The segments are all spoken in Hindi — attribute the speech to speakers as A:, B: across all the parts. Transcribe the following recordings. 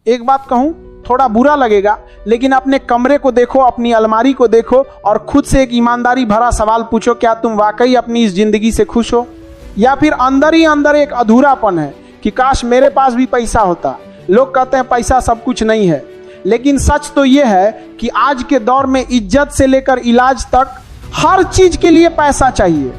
A: एक बात कहूं, थोड़ा बुरा लगेगा, लेकिन अपने कमरे को देखो, अपनी अलमारी को देखो और खुद से एक ईमानदारी भरा सवाल पूछो, क्या तुम वाकई अपनी इस जिंदगी से खुश हो? या फिर अंदर ही अंदर एक अधूरापन है कि काश मेरे पास भी पैसा होता। लोग कहते हैं पैसा सब कुछ नहीं है, लेकिन सच तो यह है कि आज के दौर में इज्जत से लेकर इलाज तक हर चीज के लिए पैसा चाहिए।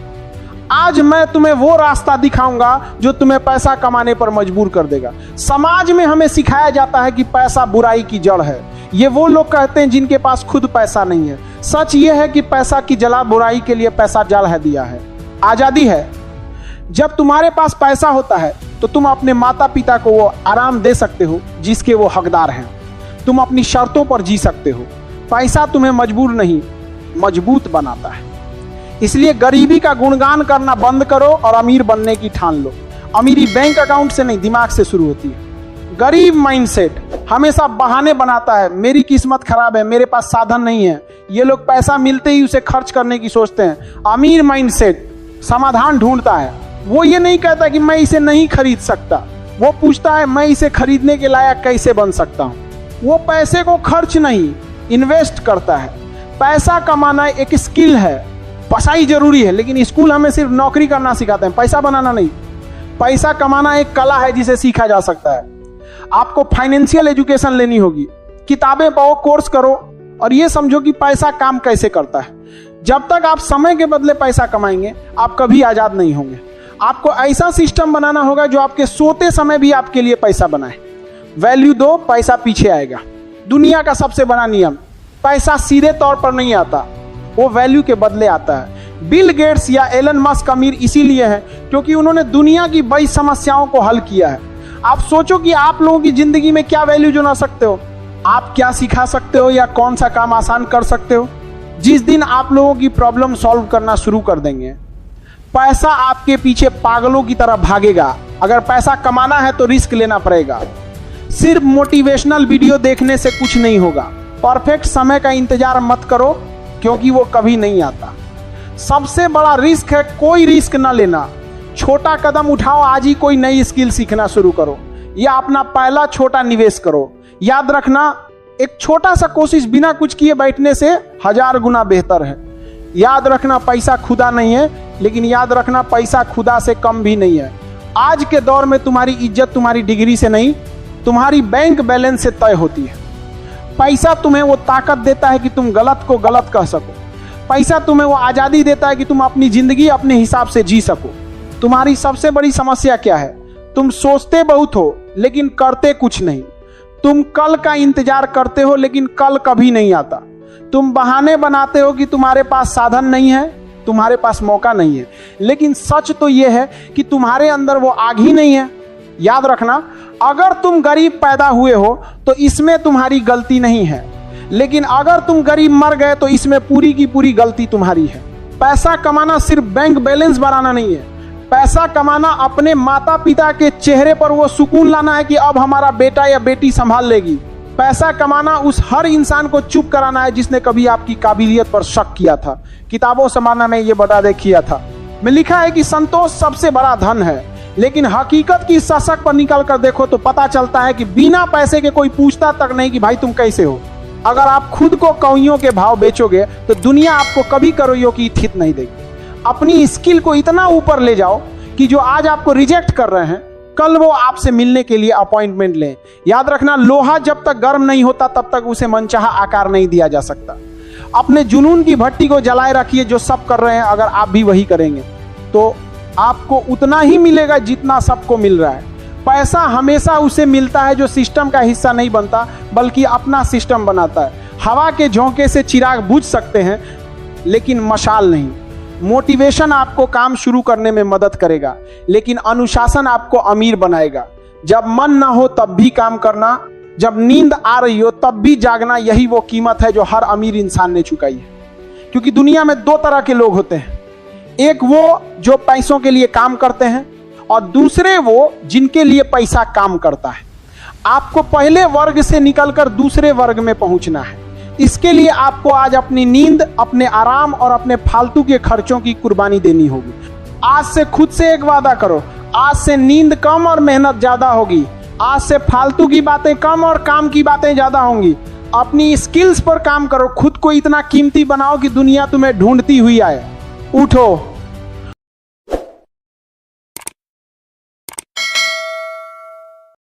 A: आज मैं तुम्हें वो रास्ता दिखाऊंगा जो तुम्हें पैसा कमाने पर मजबूर कर देगा। समाज में हमें सिखाया जाता है कि पैसा बुराई की जड़ है। ये वो लोग कहते हैं जिनके पास खुद पैसा नहीं है। सच ये है कि पैसा की जला बुराई के लिए पैसा जड़ है दिया है। आजादी है, जब तुम्हारे पास पैसा होता है तो तुम अपने माता पिता को वो आराम दे सकते हो जिसके वो हकदार हैं। तुम अपनी शर्तों पर जी सकते हो। पैसा तुम्हें मजबूर नहीं, मजबूत बनाता है। इसलिए गरीबी का गुणगान करना बंद करो और अमीर बनने की ठान लो। अमीरी बैंक अकाउंट से नहीं, दिमाग से शुरू होती है। गरीब माइंडसेट हमेशा बहाने बनाता है, मेरी किस्मत खराब है, मेरे पास साधन नहीं है। ये लोग पैसा मिलते ही उसे खर्च करने की सोचते हैं। अमीर माइंडसेट समाधान ढूंढता है। वो ये नहीं कहता कि मैं इसे नहीं खरीद सकता, वो पूछता है मैं इसे खरीदने के लायक कैसे बन सकता हूं। वो पैसे को खर्च नहीं, इन्वेस्ट करता है। पैसा कमाना एक स्किल है, पढ़ाई जरूरी है, लेकिन स्कूल हमें सिर्फ नौकरी करना सिखाते हैं, पैसा बनाना नहीं। पैसा कमाना एक कला है जिसे सीखा जा सकता है। आपको फाइनेंशियल एजुकेशन लेनी होगी, किताबें पढ़ो, कोर्स करो और ये समझो कि पैसा काम कैसे करता है। जब तक आप समय के बदले पैसा कमाएंगे, आप कभी आजाद नहीं होंगे। आपको ऐसा सिस्टम बनाना होगा जो आपके सोते समय भी आपके लिए पैसा बनाए। वैल्यू दो, पैसा पीछे आएगा। दुनिया का सबसे बड़ा नियम, पैसा सीधे तौर पर नहीं आता, वो वैल्यू के बदले आता है। बिल गेट्स या एलन मस्क अमीर इसीलिए हैं क्योंकि उन्होंने दुनिया की बड़ी समस्याओं को हल किया है। आप सोचो कि आप लोगों की जिंदगी में क्या वैल्यू जोड़ सकते हो, आप क्या सिखा सकते हो या कौन सा काम आसान कर सकते हो। जिस दिन आप लोगों की प्रॉब्लम सॉल्व करना शुरू कर देंगे, पैसा आपके पीछे पागलों की तरह भागेगा। अगर पैसा कमाना है तो रिस्क लेना पड़ेगा। सिर्फ मोटिवेशनल वीडियो देखने से कुछ नहीं होगा। परफेक्ट समय का इंतजार मत करो क्योंकि वो कभी नहीं आता। सबसे बड़ा रिस्क है कोई रिस्क ना लेना। छोटा कदम उठाओ, आज ही कोई नई स्किल सीखना शुरू करो या अपना पहला छोटा निवेश करो। याद रखना, एक छोटा सा कोशिश बिना कुछ किए बैठने से 1000 गुना बेहतर है। याद रखना, पैसा खुदा नहीं है, लेकिन याद रखना पैसा खुदा से कम भी नहीं है। आज के दौर में तुम्हारी इज्जत तुम्हारी डिग्री से नहीं, तुम्हारी बैंक बैलेंस से तय होती है। पैसा तुम्हें वो ताकत देता है कि तुम गलत को गलत कह सको। पैसा तुम्हें वो आज़ादी देता है कि तुम अपनी जिंदगी अपने हिसाब से जी सको। तुम्हारी सबसे बड़ी समस्या क्या है? तुम सोचते बहुत हो लेकिन करते कुछ नहीं। तुम कल का इंतजार करते हो लेकिन कल कभी नहीं आता। तुम बहाने बनाते हो कि तुम्हारे पास साधन नहीं है, तुम्हारे पास मौका नहीं है, लेकिन सच तो यह है कि तुम्हारे अंदर वो आग ही नहीं है। याद रखना, अगर तुम गरीब पैदा हुए हो तो इसमें तुम्हारी गलती नहीं है, लेकिन अगर तुम गरीब मर गए तो इसमें पूरी की पूरी गलती तुम्हारी है। पैसा कमाना सिर्फ बैंक बैलेंस बढ़ाना नहीं है। पैसा कमाना अपने माता पिता के चेहरे पर वो सुकून लाना है कि अब हमारा बेटा या बेटी संभाल लेगी। पैसा कमाना उस हर इंसान को चुप कराना है जिसने कभी आपकी काबिलियत पर शक किया था। किताबों समाना में ये बता दे किया था। में लिखा है कि संतोष सबसे बड़ा धन है, लेकिन हकीकत की शशक पर निकल कर देखो तो पता चलता है कि बिना पैसे के कोई पूछता तक नहीं कि भाई तुम कैसे हो। अगर आप खुद को कौइयों के भाव बेचोगे तो दुनिया आपको कभी करोइयों की थित नहीं देगी। अपनी स्किल को इतना ऊपर ले जाओ कि जो आज आपको रिजेक्ट कर रहे हैं, कल वो आपसे मिलने के लिए अपॉइंटमेंट लें। याद रखना, लोहा जब तक गर्म नहीं होता तब तक उसे मनचाहा आकार नहीं दिया जा सकता। अपने जुनून की भट्टी को जलाए रखिए, जो सब कर रहे हैं अगर आप भी वही करेंगे तो आपको उतना ही मिलेगा जितना सबको मिल रहा है। पैसा हमेशा उसे मिलता है जो सिस्टम का हिस्सा नहीं बनता बल्कि अपना सिस्टम बनाता है। हवा के झोंके से चिराग बुझ सकते हैं लेकिन मशाल नहीं। मोटिवेशन आपको काम शुरू करने में मदद करेगा, लेकिन अनुशासन आपको अमीर बनाएगा। जब मन ना हो तब भी काम करना, जब नींद आ रही हो तब भी जागना, यही वो कीमत है जो हर अमीर इंसान ने चुकाई है। क्योंकि दुनिया में दो तरह के लोग होते हैं, एक वो जो पैसों के लिए काम करते हैं और दूसरे वो जिनके लिए पैसा काम करता है। आपको पहले वर्ग से निकलकर दूसरे वर्ग में पहुंचना है। इसके लिए आपको आज अपनी नींद, अपने आराम और अपने फालतू के खर्चों की कुर्बानी देनी होगी। आज से खुद से एक वादा करो, आज से नींद कम और मेहनत ज्यादा होगी। आज से फालतू की बातें कम और काम की बातें ज्यादा होंगी। अपनी स्किल्स पर काम करो, खुद को इतना कीमती बनाओ कि दुनिया तुम्हें ढूंढती हुई आए। उठो।